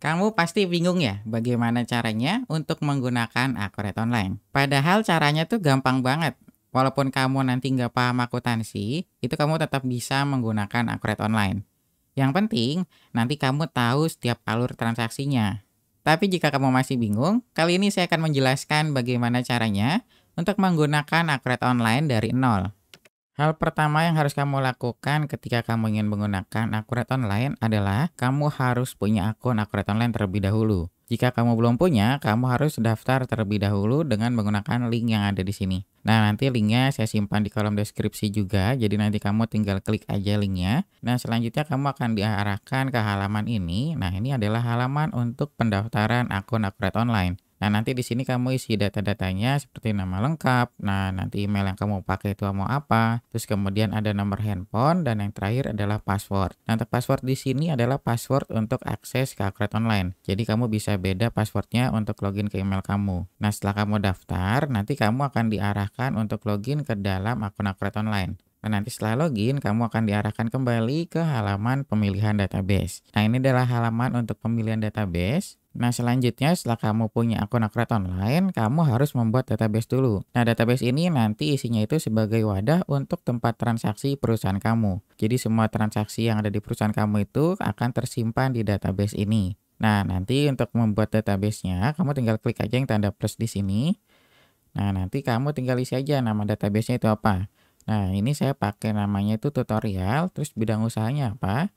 Kamu pasti bingung ya bagaimana caranya untuk menggunakan akurat online. Padahal caranya tuh gampang banget. Walaupun kamu nanti nggak paham akuntansi, itu kamu tetap bisa menggunakan akurat online. Yang penting, nanti kamu tahu setiap alur transaksinya. Tapi jika kamu masih bingung, kali ini saya akan menjelaskan bagaimana caranya untuk menggunakan akurat online dari nol. Hal pertama yang harus kamu lakukan ketika kamu ingin menggunakan akurat online adalah kamu harus punya akun akurat online terlebih dahulu. Jika kamu belum punya, kamu harus daftar terlebih dahulu dengan menggunakan link yang ada di sini. Nah, nanti linknya saya simpan di kolom deskripsi juga, jadi nanti kamu tinggal klik aja linknya. Nah, selanjutnya kamu akan diarahkan ke halaman ini. Nah, ini adalah halaman untuk pendaftaran akun akurat online. Nah, nanti di sini kamu isi data-datanya seperti nama lengkap. Nah, nanti email yang kamu pakai itu mau apa. Terus kemudian ada nomor handphone dan yang terakhir adalah password. Nah, untuk password di sini adalah password untuk akses ke akurat online. Jadi kamu bisa beda passwordnya untuk login ke email kamu. Nah, setelah kamu daftar, nanti kamu akan diarahkan untuk login ke dalam akun akurat online. Nah, nanti setelah login, kamu akan diarahkan kembali ke halaman pemilihan database. Nah, ini adalah halaman untuk pemilihan database. Nah, selanjutnya setelah kamu punya akun akurat online, kamu harus membuat database dulu. Nah, database ini nanti isinya itu sebagai wadah untuk tempat transaksi perusahaan kamu. Jadi semua transaksi yang ada di perusahaan kamu itu akan tersimpan di database ini. Nah, nanti untuk membuat database-nya, kamu tinggal klik aja yang tanda plus di sini. Nah, nanti kamu tinggal isi aja nama database-nya itu apa. Nah, ini saya pakai namanya itu tutorial, terus bidang usahanya apa.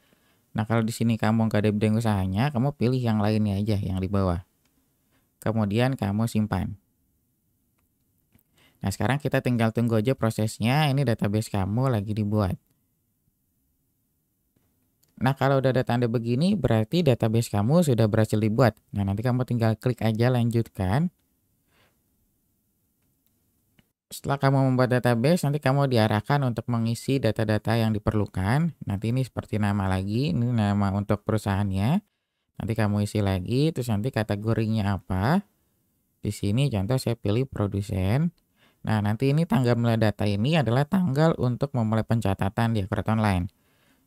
Nah, kalau di sini kamu nggak ada bidang usahanya, kamu pilih yang lainnya aja yang di bawah. Kemudian kamu simpan. Nah, sekarang kita tinggal tunggu aja prosesnya. Ini database kamu lagi dibuat. Nah, kalau udah ada tanda begini, berarti database kamu sudah berhasil dibuat. Nah, nanti kamu tinggal klik aja lanjutkan. Setelah kamu membuat database, nanti kamu diarahkan untuk mengisi data-data yang diperlukan. Nanti ini seperti nama lagi, ini nama untuk perusahaannya. Nanti kamu isi lagi, terus nanti kategorinya apa. Di sini contoh saya pilih produsen. Nah, nanti ini tanggal mulai data ini adalah tanggal untuk memulai pencatatan di akurat online.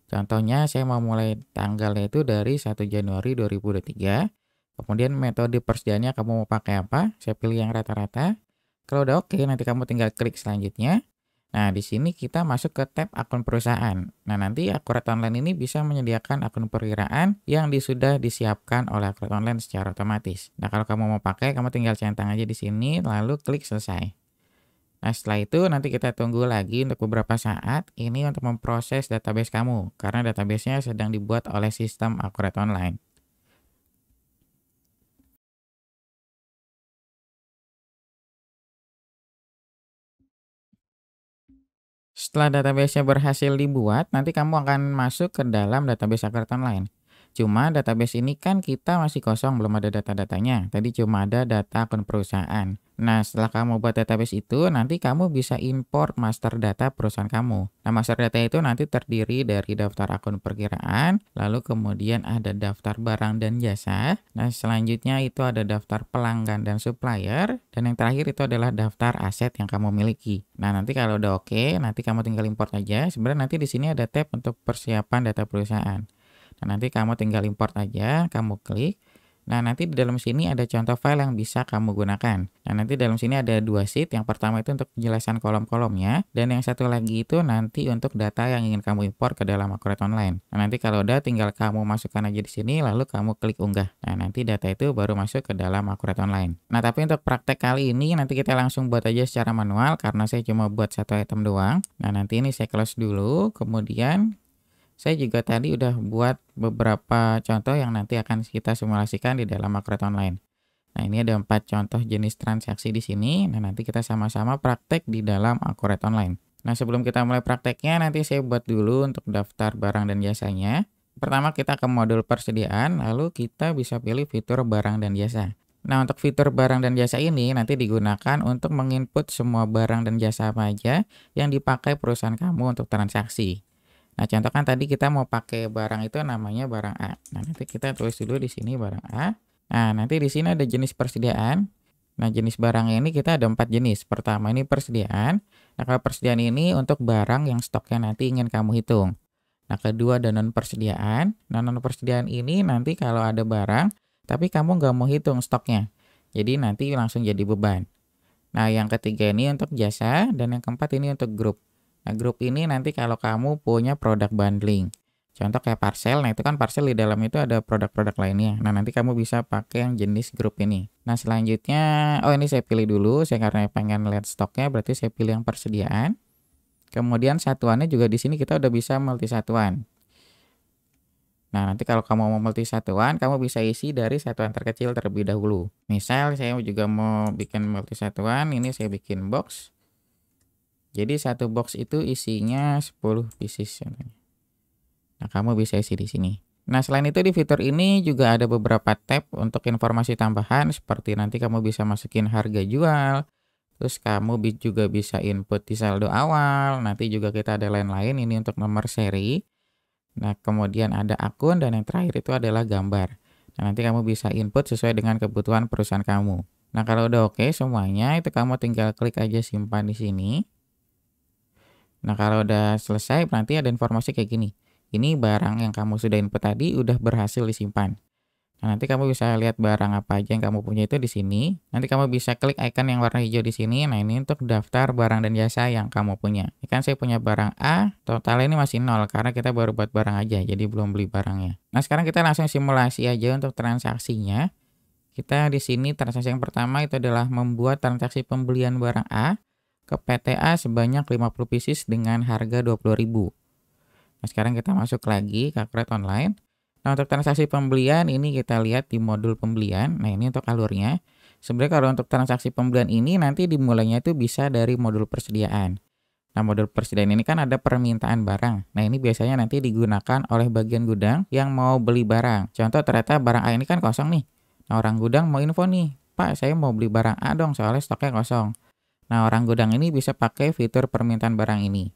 Contohnya saya mau mulai tanggalnya itu dari 1 Januari 2023. Kemudian metode persediaannya kamu mau pakai apa? Saya pilih yang rata-rata. Kalau udah oke, nanti kamu tinggal klik selanjutnya. Nah, di sini kita masuk ke tab akun perusahaan. Nah, nanti akurat online ini bisa menyediakan akun perkiraan yang sudah disiapkan oleh akurat online secara otomatis. Nah, kalau kamu mau pakai, kamu tinggal centang aja di sini, lalu klik selesai. Nah, setelah itu nanti kita tunggu lagi untuk beberapa saat ini untuk memproses database kamu, karena database-nya sedang dibuat oleh sistem akurat online. Setelah database-nya berhasil dibuat, nanti kamu akan masuk ke dalam database akurat online. Cuma database ini kan kita masih kosong, belum ada data-datanya. Tadi cuma ada data akun perusahaan. Nah, setelah kamu buat database itu, nanti kamu bisa import master data perusahaan kamu. Nah, master data itu nanti terdiri dari daftar akun perkiraan, lalu kemudian ada daftar barang dan jasa. Nah, selanjutnya itu ada daftar pelanggan dan supplier, dan yang terakhir itu adalah daftar aset yang kamu miliki. Nah, nanti kalau udah oke, nanti kamu tinggal import aja. Sebenarnya nanti di sini ada tab untuk persiapan data perusahaan. Nah, nanti kamu tinggal import aja, kamu klik. Nah, nanti di dalam sini ada contoh file yang bisa kamu gunakan. Nah, nanti dalam sini ada dua sheet. Yang pertama itu untuk penjelasan kolom-kolomnya. Dan yang satu lagi itu nanti untuk data yang ingin kamu import ke dalam akurat online. Nah, nanti kalau udah tinggal kamu masukkan aja di sini, lalu kamu klik unggah. Nah, nanti data itu baru masuk ke dalam akurat online. Nah, tapi untuk praktek kali ini nanti kita langsung buat aja secara manual karena saya cuma buat satu item doang. Nah, nanti ini saya close dulu. Kemudian saya juga tadi udah buat beberapa contoh yang nanti akan kita simulasikan di dalam akurat online. Nah, ini ada 4 contoh jenis transaksi di sini. Nah, nanti kita sama-sama praktek di dalam akurat online. Nah, sebelum kita mulai prakteknya, nanti saya buat dulu untuk daftar barang dan jasanya. Pertama kita ke modul persediaan, lalu kita bisa pilih fitur barang dan jasa. Nah, untuk fitur barang dan jasa ini nanti digunakan untuk menginput semua barang dan jasa apa aja yang dipakai perusahaan kamu untuk transaksi. Nah, contoh kan tadi kita mau pakai barang itu namanya barang A. Nah, nanti kita tulis dulu di sini barang A. Nah, nanti di sini ada jenis persediaan. Nah, jenis barangnya ini kita ada 4 jenis. Pertama ini persediaan. Nah, kalau persediaan ini untuk barang yang stoknya nanti ingin kamu hitung. Nah, kedua ada non persediaan. Nah, non persediaan ini nanti kalau ada barang tapi kamu nggak mau hitung stoknya. Jadi nanti langsung jadi beban. Nah, yang ketiga ini untuk jasa, dan yang keempat ini untuk grup. Nah, grup ini nanti kalau kamu punya produk bundling. Contoh kayak parcel, nah itu kan parcel di dalam itu ada produk-produk lainnya. Nah, nanti kamu bisa pakai yang jenis grup ini. Nah, selanjutnya, oh ini saya pilih dulu, saya karena pengen lihat stoknya, berarti saya pilih yang persediaan. Kemudian satuannya juga di sini kita udah bisa multi satuan. Nah, nanti kalau kamu mau multi satuan, kamu bisa isi dari satuan terkecil terlebih dahulu. Misal saya juga mau bikin multi satuan, ini saya bikin box. Jadi satu box itu isinya 10 pieces. Nah, kamu bisa isi di sini. Nah, selain itu di fitur ini juga ada beberapa tab untuk informasi tambahan, seperti nanti kamu bisa masukin harga jual, terus kamu juga bisa input di saldo awal, nanti juga kita ada lain-lain, ini untuk nomor seri. Nah, kemudian ada akun, dan yang terakhir itu adalah gambar. Nah, nanti kamu bisa input sesuai dengan kebutuhan perusahaan kamu. Nah, kalau udah oke semuanya, itu kamu tinggal klik aja simpan di sini. Nah, kalau udah selesai, nanti ada informasi kayak gini. Ini barang yang kamu sudah input tadi udah berhasil disimpan. Nah, nanti kamu bisa lihat barang apa aja yang kamu punya itu di sini. Nanti kamu bisa klik icon yang warna hijau di sini. Nah, ini untuk daftar barang dan jasa yang kamu punya. Ini kan saya punya barang A, totalnya ini masih 0 karena kita baru buat barang aja, jadi belum beli barangnya. Nah, sekarang kita langsung simulasi aja untuk transaksinya. Kita di sini transaksi yang pertama itu adalah membuat transaksi pembelian barang A ke PT A sebanyak 50 pieces dengan harga 20.000. Nah, sekarang kita masuk lagi ke Akret Online. Nah, untuk transaksi pembelian ini kita lihat di modul pembelian. Nah, ini untuk alurnya. Sebenarnya kalau untuk transaksi pembelian ini nanti dimulainya itu bisa dari modul persediaan. Nah, modul persediaan ini kan ada permintaan barang. Nah, ini biasanya nanti digunakan oleh bagian gudang yang mau beli barang. Contoh ternyata barang A ini kan kosong nih. Nah, orang gudang mau info nih, Pak, saya mau beli barang A dong soalnya stoknya kosong. Nah, orang gudang ini bisa pakai fitur permintaan barang ini.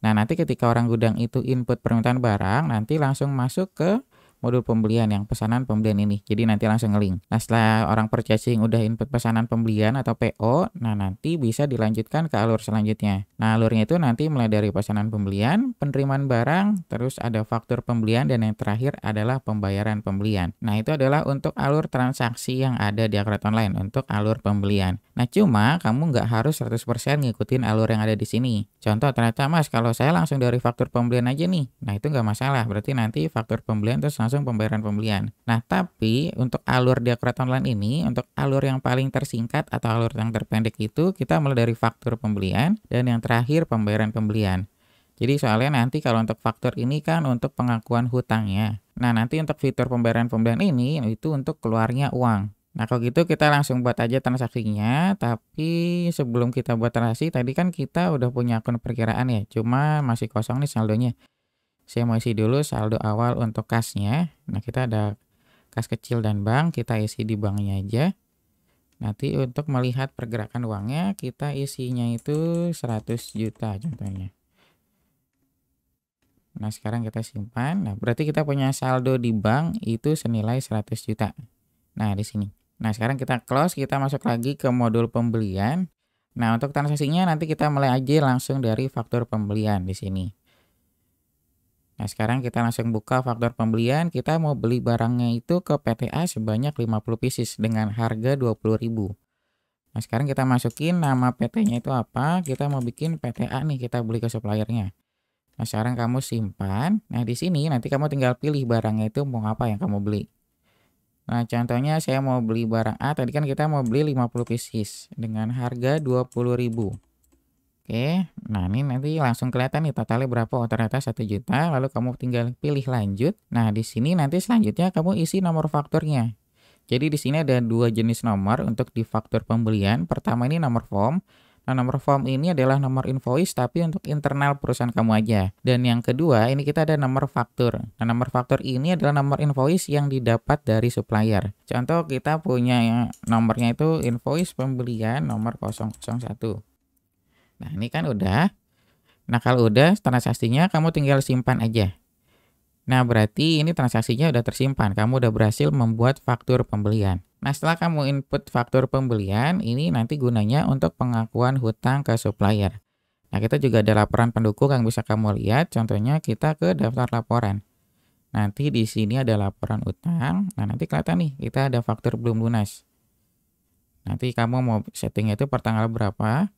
Nah, nanti ketika orang gudang itu input permintaan barang, nanti langsung masuk ke modul pembelian yang pesanan pembelian ini. Jadi nanti langsung ngelink. Nah, setelah orang purchasing udah input pesanan pembelian atau PO, nah nanti bisa dilanjutkan ke alur selanjutnya. Nah, alurnya itu nanti mulai dari pesanan pembelian, penerimaan barang, terus ada faktur pembelian, dan yang terakhir adalah pembayaran pembelian. Nah, itu adalah untuk alur transaksi yang ada di Akret Online untuk alur pembelian. Nah, cuma kamu nggak harus 100% ngikutin alur yang ada di sini. Contoh ternyata, Mas, kalau saya langsung dari faktur pembelian aja nih. Nah, itu nggak masalah. Berarti nanti faktur pembelian terus langsung pembayaran pembelian. Nah, tapi untuk alur di Akret Online ini, untuk alur yang paling tersingkat atau alur yang terpendek itu, kita mulai dari faktur pembelian dan yang terakhir pembayaran pembelian. Jadi soalnya nanti kalau untuk faktur ini kan untuk pengakuan hutangnya. Nah, nanti untuk fitur pembayaran pembelian ini itu untuk keluarnya uang. Nah, kalau gitu kita langsung buat aja transaksinya, tapi sebelum kita buat transaksi, tadi kan kita udah punya akun perkiraan ya, cuma masih kosong nih saldonya. Saya mau isi dulu saldo awal untuk kasnya. Nah, kita ada kas kecil dan bank, kita isi di banknya aja. Nanti untuk melihat pergerakan uangnya, kita isinya itu 100 juta contohnya. Nah, sekarang kita simpan. Nah, berarti kita punya saldo di bank itu senilai 100 juta. Nah, di sini. Nah, sekarang kita close, kita masuk lagi ke modul pembelian. Nah, untuk transaksinya nanti kita mulai aja langsung dari faktur pembelian di sini. Nah, sekarang kita langsung buka faktur pembelian, kita mau beli barangnya itu ke PT A sebanyak 50 pieces dengan harga 20.000. Nah, sekarang kita masukin nama PT-nya itu apa, kita mau bikin PT A nih, kita beli ke suppliernya. Nah, sekarang kamu simpan. Nah, di sini nanti kamu tinggal pilih barangnya itu mau apa yang kamu beli. Nah, contohnya saya mau beli barang A, tadi kan kita mau beli 50 pieces dengan harga 20.000. Oke, nah ini nanti langsung kelihatan nih totalnya berapa. Oh, ternyata 1 juta, lalu kamu tinggal pilih lanjut. Nah, di sini nanti selanjutnya kamu isi nomor fakturnya. Jadi di sini ada 2 jenis nomor untuk di faktur pembelian. Pertama ini nomor form. Nah, nomor form ini adalah nomor invoice tapi untuk internal perusahaan kamu aja. Dan yang kedua, ini kita ada nomor faktur. Nah, nomor faktur ini adalah nomor invoice yang didapat dari supplier. Contoh kita punya nomornya itu invoice pembelian nomor 001. Nah, ini kan udah. Nah, kalau udah transaksinya kamu tinggal simpan aja. Nah, berarti ini transaksinya udah tersimpan. Kamu udah berhasil membuat faktur pembelian. Nah, setelah kamu input faktur pembelian, ini nanti gunanya untuk pengakuan hutang ke supplier. Nah, kita juga ada laporan pendukung yang bisa kamu lihat. Contohnya kita ke daftar laporan. Nanti di sini ada laporan utang. Nah, nanti kelihatan nih, kita ada faktur belum lunas. Nanti kamu mau settingnya itu per tanggal berapa.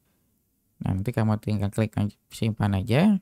Nah, nanti kamu tinggal klik simpan aja.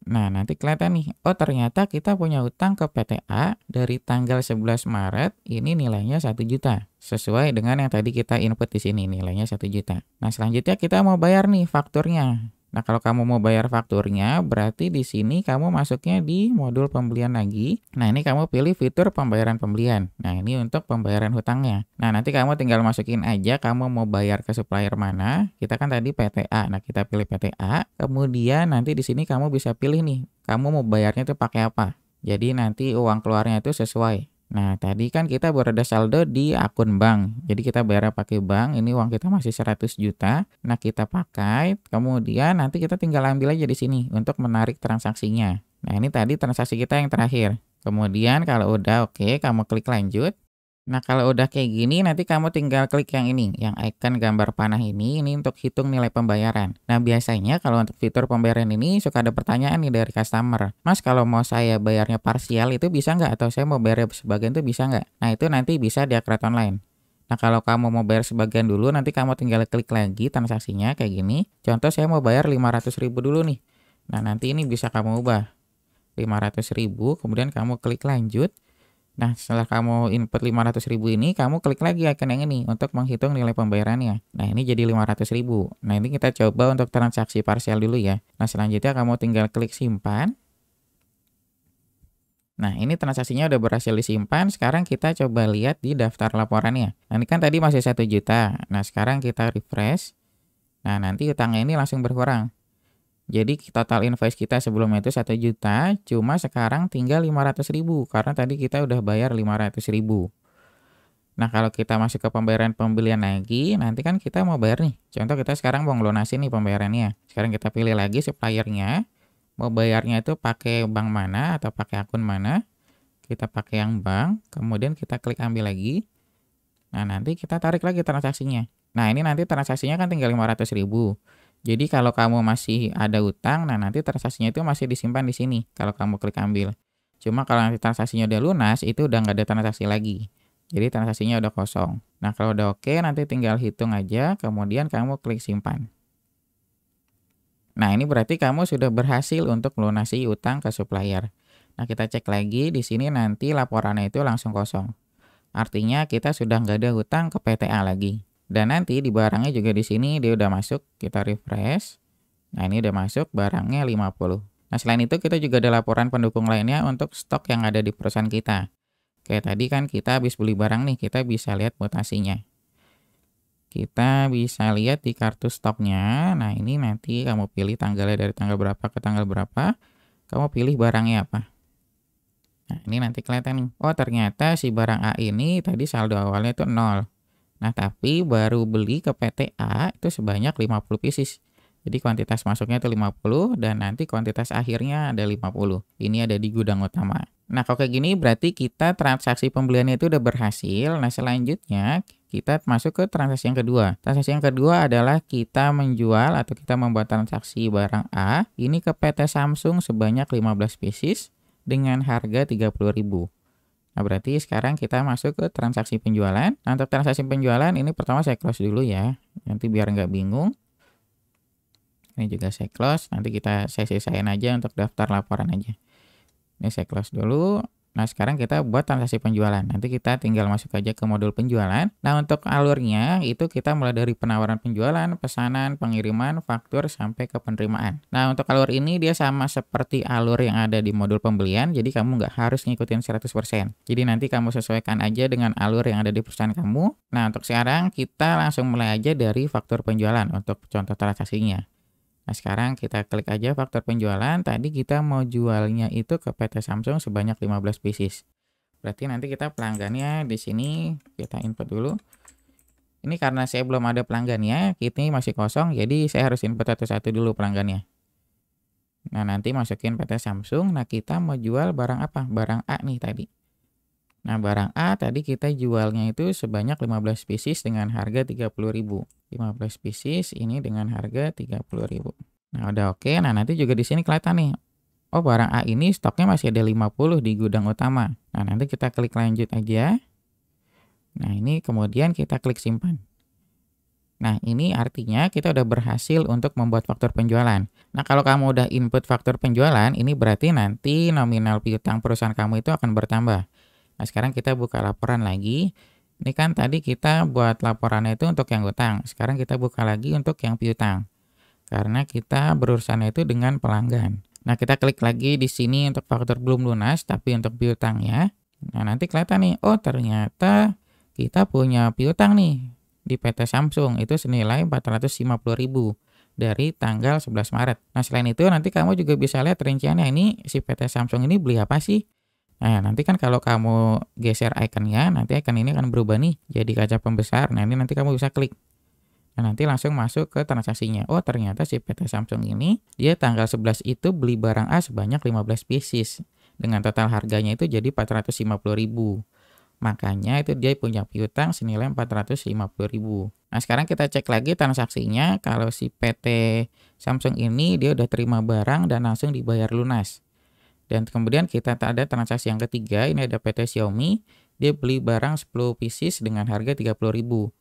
Nah, nanti kelihatan nih, oh ternyata kita punya utang ke PTA dari tanggal 11 Maret, ini nilainya 1 juta. Sesuai dengan yang tadi kita input di sini, nilainya 1 juta. Nah, selanjutnya kita mau bayar nih fakturnya. Nah, kalau kamu mau bayar fakturnya, berarti di sini kamu masuknya di modul pembelian lagi. Nah, ini kamu pilih fitur pembayaran pembelian. Nah, ini untuk pembayaran hutangnya. Nah, nanti kamu tinggal masukin aja kamu mau bayar ke supplier mana. Kita kan tadi PTA. Nah, kita pilih PTA. Kemudian nanti di sini kamu bisa pilih nih, kamu mau bayarnya itu pakai apa. Jadi nanti uang keluarnya itu sesuai. Nah, tadi kan kita baru ada saldo di akun bank. Jadi kita bayar pakai bank, ini uang kita masih 100 juta. Nah, kita pakai, kemudian nanti kita tinggal ambil aja di sini untuk menarik transaksinya. Nah, ini tadi transaksi kita yang terakhir. Kemudian kalau udah oke, kamu klik lanjut. Nah, kalau udah kayak gini, nanti kamu tinggal klik yang ini, yang icon gambar panah ini untuk hitung nilai pembayaran. Nah, biasanya kalau untuk fitur pembayaran ini suka ada pertanyaan nih dari customer. Mas, kalau mau saya bayarnya parsial itu bisa nggak? Atau saya mau bayar sebagian itu bisa nggak? Nah, itu nanti bisa di Akret Online. Nah, kalau kamu mau bayar sebagian dulu, nanti kamu tinggal klik lagi transaksinya kayak gini. Contoh saya mau bayar 500.000 dulu nih. Nah, nanti ini bisa kamu ubah 500.000, kemudian kamu klik lanjut. Nah, setelah kamu input 500.000 ini, kamu klik lagi icon yang ini untuk menghitung nilai pembayarannya. Nah, ini jadi 500.000. Nah, ini kita coba untuk transaksi parsial dulu ya. Nah, selanjutnya kamu tinggal klik simpan. Nah, ini transaksinya udah berhasil disimpan. Sekarang kita coba lihat di daftar laporannya. Nah, ini kan tadi masih 1 juta. Nah, sekarang kita refresh. Nah, nanti utangnya ini langsung berkurang. Jadi total invoice kita sebelumnya itu 1 juta, cuma sekarang tinggal 500.000 karena tadi kita udah bayar 500.000. Nah, kalau kita masuk ke pembayaran pembelian lagi, nanti kan kita mau bayar nih. Contoh kita sekarang mau ngelunasin nih pembayarannya. Sekarang kita pilih lagi suppliernya. Mau bayarnya itu pakai bank mana atau pakai akun mana. Kita pakai yang bank, kemudian kita klik ambil lagi. Nah, nanti kita tarik lagi transaksinya. Nah, ini nanti transaksinya kan tinggal 500.000. Jadi kalau kamu masih ada utang, nah nanti transaksinya itu masih disimpan di sini kalau kamu klik ambil. Cuma kalau nanti transaksinya udah lunas, itu udah nggak ada transaksi lagi. Jadi transaksinya udah kosong. Nah, kalau udah oke, nanti tinggal hitung aja, kemudian kamu klik simpan. Nah, ini berarti kamu sudah berhasil untuk melunasi utang ke supplier. Nah, kita cek lagi, di sini nanti laporannya itu langsung kosong. Artinya kita sudah nggak ada hutang ke PTA lagi. Dan nanti di barangnya juga di sini dia udah masuk, kita refresh. Nah, ini udah masuk barangnya 50. Nah, selain itu kita juga ada laporan pendukung lainnya untuk stok yang ada di perusahaan kita. Kayak tadi kan kita habis beli barang nih, kita bisa lihat mutasinya. Kita bisa lihat di kartu stoknya. Nah, ini nanti kamu pilih tanggalnya dari tanggal berapa ke tanggal berapa. Kamu pilih barangnya apa. Nah, ini nanti kelihatan nih. Oh, ternyata si barang A ini tadi saldo awalnya itu 0. Nah, tapi baru beli ke PTA itu sebanyak 50 pieces. Jadi kuantitas masuknya itu 50 dan nanti kuantitas akhirnya ada 50. Ini ada di gudang utama. Nah, kalau kayak gini berarti kita transaksi pembeliannya itu udah berhasil. Nah, selanjutnya kita masuk ke transaksi yang kedua. Transaksi yang kedua adalah kita menjual atau kita membuat transaksi barang A ini ke PT Samsung sebanyak 15 pieces dengan harga 30.000. Nah, berarti sekarang kita masuk ke transaksi penjualan. Nah, untuk transaksi penjualan ini pertama saya close dulu ya. Nanti biar nggak bingung. Ini juga saya close. Nanti saya sisain aja untuk daftar laporan aja. Ini saya close dulu. Nah, sekarang kita buat transaksi penjualan. Nanti kita tinggal masuk aja ke modul penjualan. Nah, untuk alurnya itu kita mulai dari penawaran penjualan, pesanan, pengiriman, faktur, sampai ke penerimaan. Nah, untuk alur ini dia sama seperti alur yang ada di modul pembelian. Jadi kamu nggak harus ngikutin 100%. Jadi nanti kamu sesuaikan aja dengan alur yang ada di perusahaan kamu. Nah, untuk sekarang kita langsung mulai aja dari faktur penjualan untuk contoh transaksinya. Nah, sekarang kita klik aja faktur penjualan. Tadi kita mau jualnya itu ke PT Samsung sebanyak 15 pieces. Berarti nanti kita pelanggannya di sini kita input dulu. Ini karena saya belum ada pelanggannya, ini masih kosong, jadi saya harus input satu-satu dulu pelanggannya. Nah, nanti masukin PT Samsung. Nah, kita mau jual barang apa? Barang A nih tadi. Nah, barang A tadi kita jualnya itu sebanyak 15 pieces dengan harga 30.000. 15 pieces ini dengan harga 30.000. Nah, udah oke. Nah, nanti juga di sini kelihatan nih. Oh, barang A ini stoknya masih ada 50 di gudang utama. Nah, nanti kita klik lanjut aja. Nah, ini kemudian kita klik simpan. Nah, ini artinya kita udah berhasil untuk membuat faktur penjualan. Nah, kalau kamu udah input faktur penjualan, ini berarti nanti nominal piutang perusahaan kamu itu akan bertambah. Nah, sekarang kita buka laporan lagi. Ini kan tadi kita buat laporannya itu untuk yang utang. Sekarang kita buka lagi untuk yang piutang. Karena kita berurusannya itu dengan pelanggan. Nah, kita klik lagi di sini untuk faktur belum lunas, tapi untuk piutangnya. Nah, nanti kelihatan nih, oh ternyata kita punya piutang nih di PT Samsung itu senilai 450.000 dari tanggal 11 Maret. Nah, selain itu nanti kamu juga bisa lihat rinciannya ini si PT Samsung ini beli apa sih? Nah, nanti kan kalau kamu geser ikonnya, nanti icon ini akan berubah nih jadi kaca pembesar. Nah, ini nanti kamu bisa klik. Nah, nanti langsung masuk ke transaksinya. Oh, ternyata si PT Samsung ini, dia tanggal 11 itu beli barang A sebanyak 15 pieces. Dengan total harganya itu jadi 450.000. Makanya itu dia punya piutang senilai 450.000. Nah, sekarang kita cek lagi transaksinya. Kalau si PT Samsung ini, dia udah terima barang dan langsung dibayar lunas. Dan kemudian kita ada transaksi yang ketiga, ini ada PT Xiaomi. Dia beli barang 10 pieces dengan harga 30.000.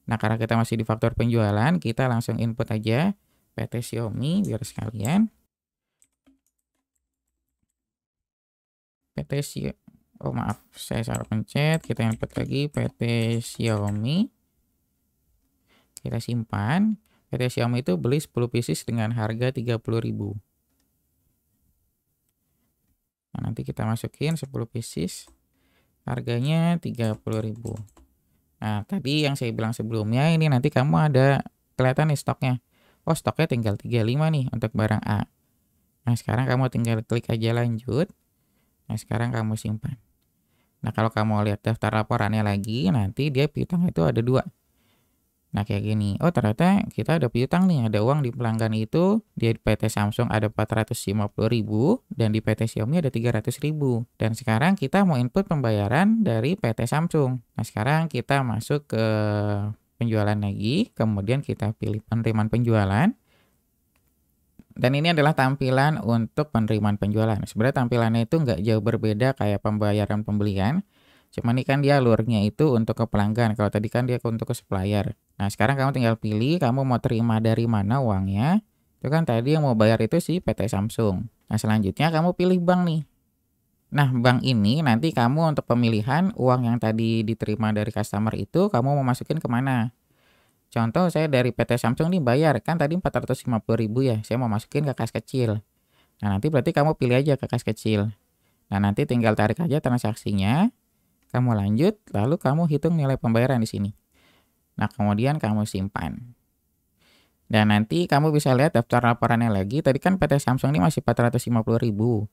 Nah, karena kita masih di faktur penjualan, kita langsung input aja PT Xiaomi biar sekalian. PT Xiaomi, oh maaf, saya salah pencet. Kita input lagi PT Xiaomi. Kita simpan. PT Xiaomi itu beli 10 pieces dengan harga 30.000. Nah, nanti kita masukin 10 pieces. Harganya 30.000. Nah, tadi yang saya bilang sebelumnya, ini nanti kamu ada kelihatan nih stoknya. Oh, stoknya tinggal 35 nih untuk barang A. Nah, sekarang kamu tinggal klik aja lanjut. Nah, sekarang kamu simpan. Nah, kalau kamu lihat daftar laporannya lagi, nanti dia piutang itu ada 2. Nah, kayak gini. Oh, ternyata kita ada piutang nih, ada uang di pelanggan itu, di PT Samsung ada 450.000 dan di PT Xiaomi ada 300.000. Dan sekarang kita mau input pembayaran dari PT Samsung. Nah, sekarang kita masuk ke penjualan lagi, kemudian kita pilih penerimaan penjualan. Dan ini adalah tampilan untuk penerimaan penjualan. Sebenarnya tampilannya itu nggak jauh berbeda kayak pembayaran pembelian. Cuma ini kan dia alurnya itu untuk ke pelanggan. Kalau tadi kan dia untuk ke supplier. Nah, sekarang kamu tinggal pilih kamu mau terima dari mana uangnya. Itu kan tadi yang mau bayar itu si PT Samsung. Nah, selanjutnya kamu pilih bank nih. Nah, bank ini nanti kamu untuk pemilihan uang yang tadi diterima dari customer itu kamu mau masukin kemana. Contoh saya dari PT Samsung nih bayar. Kan tadi 450.000 ya. Saya mau masukin ke kas kecil. Nah, nanti berarti kamu pilih aja ke kas kecil. Nah, nanti tinggal tarik aja transaksinya. Kamu lanjut, lalu kamu hitung nilai pembayaran di sini. Nah, kemudian kamu simpan. Dan nanti kamu bisa lihat daftar laporannya lagi. Tadi kan PT Samsung ini masih 450.000.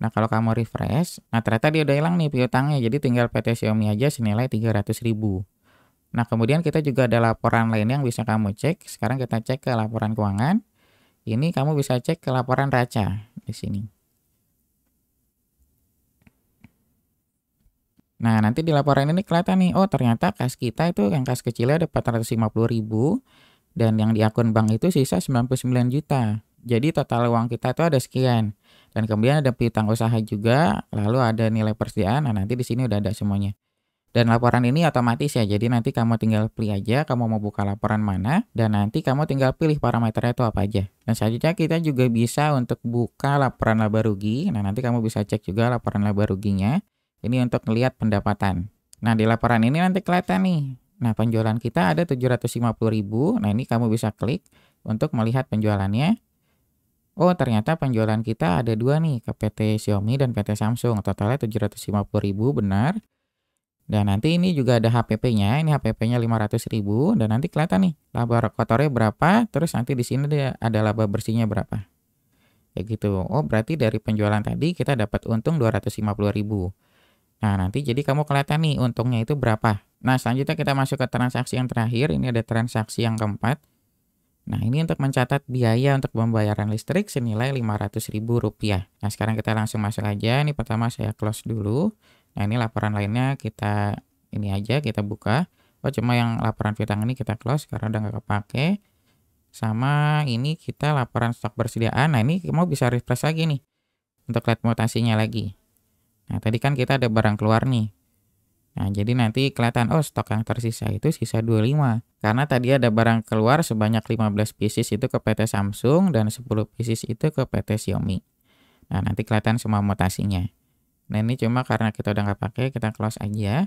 Nah, kalau kamu refresh, nah ternyata dia udah hilang nih piutangnya. Jadi tinggal PT Xiaomi aja senilai 300.000. Nah, kemudian kita juga ada laporan lain yang bisa kamu cek. Sekarang kita cek ke laporan keuangan. Ini kamu bisa cek ke laporan raca di sini. Nah, nanti di laporan ini kelihatan nih, oh ternyata kas kita itu yang kas kecilnya ada 450.000 dan yang di akun bank itu sisa 99 juta. Jadi total uang kita itu ada sekian. Dan kemudian ada piutang usaha juga, lalu ada nilai persediaan. Nah, nanti di sini udah ada semuanya. Dan laporan ini otomatis ya, jadi nanti kamu tinggal pilih aja kamu mau buka laporan mana, dan nanti kamu tinggal pilih parameternya itu apa aja. Dan selanjutnya kita juga bisa untuk buka laporan laba rugi. Nah, nanti kamu bisa cek juga laporan laba ruginya. Ini untuk melihat pendapatan. Nah, di laporan ini nanti kelihatan nih. Nah, penjualan kita ada 750.000. Nah, ini kamu bisa klik untuk melihat penjualannya. Oh, ternyata penjualan kita ada 2 nih, ke PT Xiaomi dan PT Samsung. Totalnya 750.000 benar. Dan nanti ini juga ada HPP-nya, ini HPP-nya 500.000 dan nanti kelihatan nih laba kotornya berapa, terus nanti di sini ada laba bersihnya berapa. Kayak gitu. Oh, berarti dari penjualan tadi kita dapat untung 250.000. Nah, nanti jadi kamu kelihatan nih untungnya itu berapa. Nah, selanjutnya kita masuk ke transaksi yang terakhir, ini ada transaksi yang keempat. Nah, ini untuk mencatat biaya untuk pembayaran listrik senilai Rp500.000. Nah, sekarang kita langsung masuk aja. Ini pertama saya close dulu. Nah, ini laporan lainnya kita ini aja kita buka. Oh, cuma yang laporan piutang ini kita close karena udah nggak kepake. Sama ini kita laporan stok persediaan. Nah, ini kamu bisa refresh lagi nih. untuk lihat mutasinya lagi. Nah, tadi kan kita ada barang keluar nih. Nah, jadi nanti kelihatan, oh stok yang tersisa itu sisa 25. Karena tadi ada barang keluar sebanyak 15 pieces itu ke PT Samsung dan 10 pieces itu ke PT Xiaomi. Nah, nanti kelihatan semua mutasinya. Nah, ini cuma karena kita udah nggak pakai, kita close aja.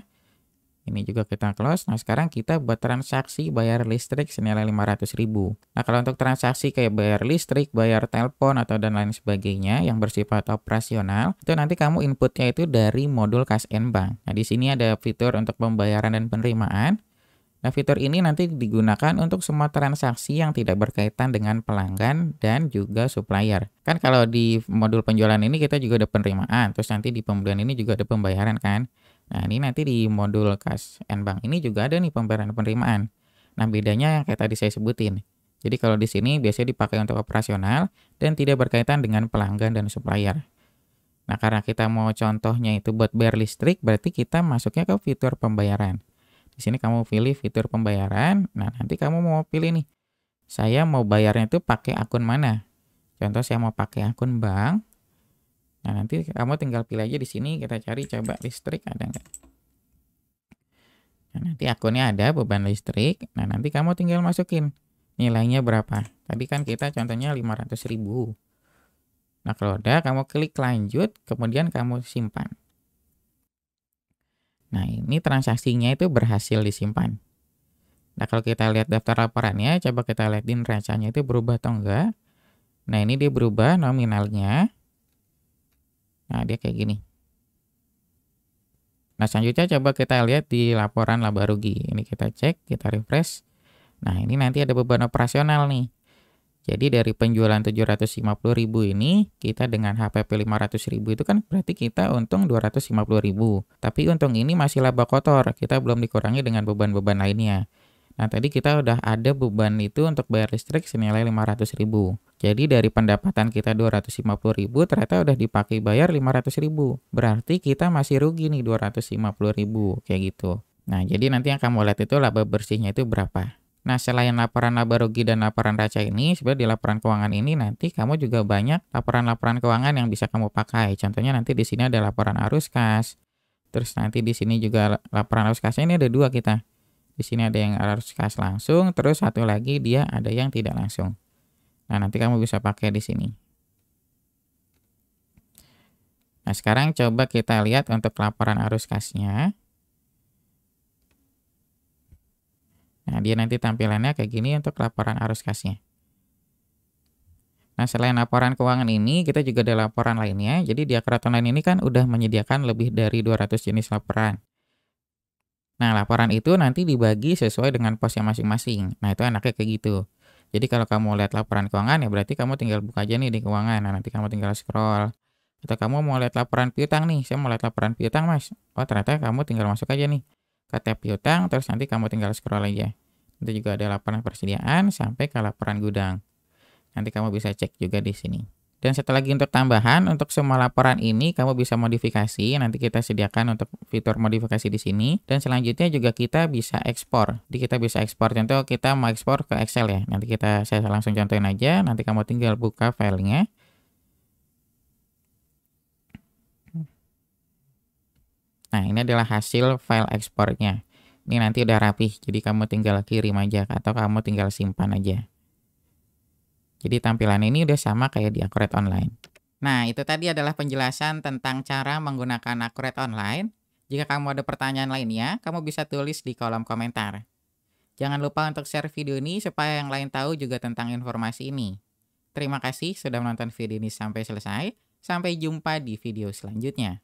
Ini juga kita close. Nah, sekarang kita buat transaksi bayar listrik senilai 500.000. Nah, kalau untuk transaksi kayak bayar listrik, bayar telepon, atau dan lain sebagainya yang bersifat operasional, itu nanti kamu inputnya itu dari modul Cash and Bank. Nah, di sini ada fitur untuk pembayaran dan penerimaan. Nah, fitur ini nanti digunakan untuk semua transaksi yang tidak berkaitan dengan pelanggan dan juga supplier. Kan kalau di modul penjualan ini kita juga ada penerimaan, terus nanti di pembelian ini juga ada pembayaran kan. Nah, ini nanti di modul Cash and Bank ini juga ada nih pembayaran dan penerimaan. Nah, bedanya yang kayak tadi saya sebutin. Jadi kalau di sini biasanya dipakai untuk operasional dan tidak berkaitan dengan pelanggan dan supplier. Nah, karena kita mau contohnya itu buat bayar listrik, berarti kita masuknya ke fitur pembayaran. Di sini kamu pilih fitur pembayaran. Nah, nanti kamu mau pilih nih, saya mau bayarnya itu pakai akun mana. Contoh saya mau pakai akun bank. Nah, nanti kamu tinggal pilih aja di sini, kita cari coba listrik ada nggak. Nah, nanti akunnya ada beban listrik. Nah, nanti kamu tinggal masukin nilainya berapa. Tadi kan kita contohnya 500.000. Nah, kalau udah kamu klik lanjut, kemudian kamu simpan. Nah, ini transaksinya itu berhasil disimpan. Nah, kalau kita lihat daftar laporannya, coba kita lihat di neracanya itu berubah atau enggak. Nah, ini dia berubah nominalnya. Nah, dia kayak gini. Nah, selanjutnya coba kita lihat di laporan laba rugi. Ini kita cek, kita refresh. Nah, ini nanti ada beban operasional nih. Jadi dari penjualan 750.000 ini, kita dengan HPP 500.000 itu kan berarti kita untung 250.000. Tapi untung ini masih laba kotor, kita belum dikurangi dengan beban-beban lainnya. Nah, tadi kita udah ada beban itu untuk bayar listrik senilai 500.000. Jadi dari pendapatan kita 250.000 ternyata udah dipakai bayar 500.000. Berarti kita masih rugi nih 250.000 kayak gitu. Nah, jadi nanti yang kamu lihat itu laba bersihnya itu berapa. Nah, selain laporan laba rugi dan laporan raca ini, sebenarnya di laporan keuangan ini nanti kamu juga banyak laporan-laporan keuangan yang bisa kamu pakai. Contohnya nanti di sini ada laporan arus kas. Terus nanti di sini juga laporan arus kasnya ini ada dua kita. Di sini ada yang arus kas langsung, terus satu lagi dia ada yang tidak langsung. Nah, nanti kamu bisa pakai di sini. Nah, sekarang coba kita lihat untuk laporan arus kasnya. Nah, dia nanti tampilannya kayak gini untuk laporan arus kasnya. Nah, selain laporan keuangan ini, kita juga ada laporan lainnya. Jadi di Akkurat Online ini kan udah menyediakan lebih dari 200 jenis laporan. Nah, laporan itu nanti dibagi sesuai dengan posnya masing-masing. Nah, itu enaknya kayak gitu. Jadi kalau kamu lihat laporan keuangan ya berarti kamu tinggal buka aja nih di keuangan. Nah, nanti kamu tinggal scroll. Atau kamu mau lihat laporan piutang nih, saya mau lihat laporan piutang, Mas. Oh, ternyata kamu tinggal masuk aja nih ke tab piutang, terus nanti kamu tinggal scroll aja. Nanti juga ada laporan persediaan sampai ke laporan gudang. Nanti kamu bisa cek juga di sini. Dan satu lagi untuk tambahan, untuk semua laporan ini kamu bisa modifikasi. Nanti kita sediakan untuk fitur modifikasi di sini. Dan selanjutnya juga kita bisa ekspor. Jadi kita bisa ekspor. Contoh kita mau ekspor ke Excel ya. Nanti saya langsung contohin aja. Nanti kamu tinggal buka filenya. Nah, ini adalah hasil file ekspornya. Ini nanti udah rapih. Jadi kamu tinggal kirim aja atau kamu tinggal simpan aja. Jadi tampilan ini udah sama kayak di Akkurat Online. Nah, itu tadi adalah penjelasan tentang cara menggunakan Akkurat Online. Jika kamu ada pertanyaan lainnya, kamu bisa tulis di kolom komentar. Jangan lupa untuk share video ini supaya yang lain tahu juga tentang informasi ini. Terima kasih sudah menonton video ini sampai selesai. Sampai jumpa di video selanjutnya.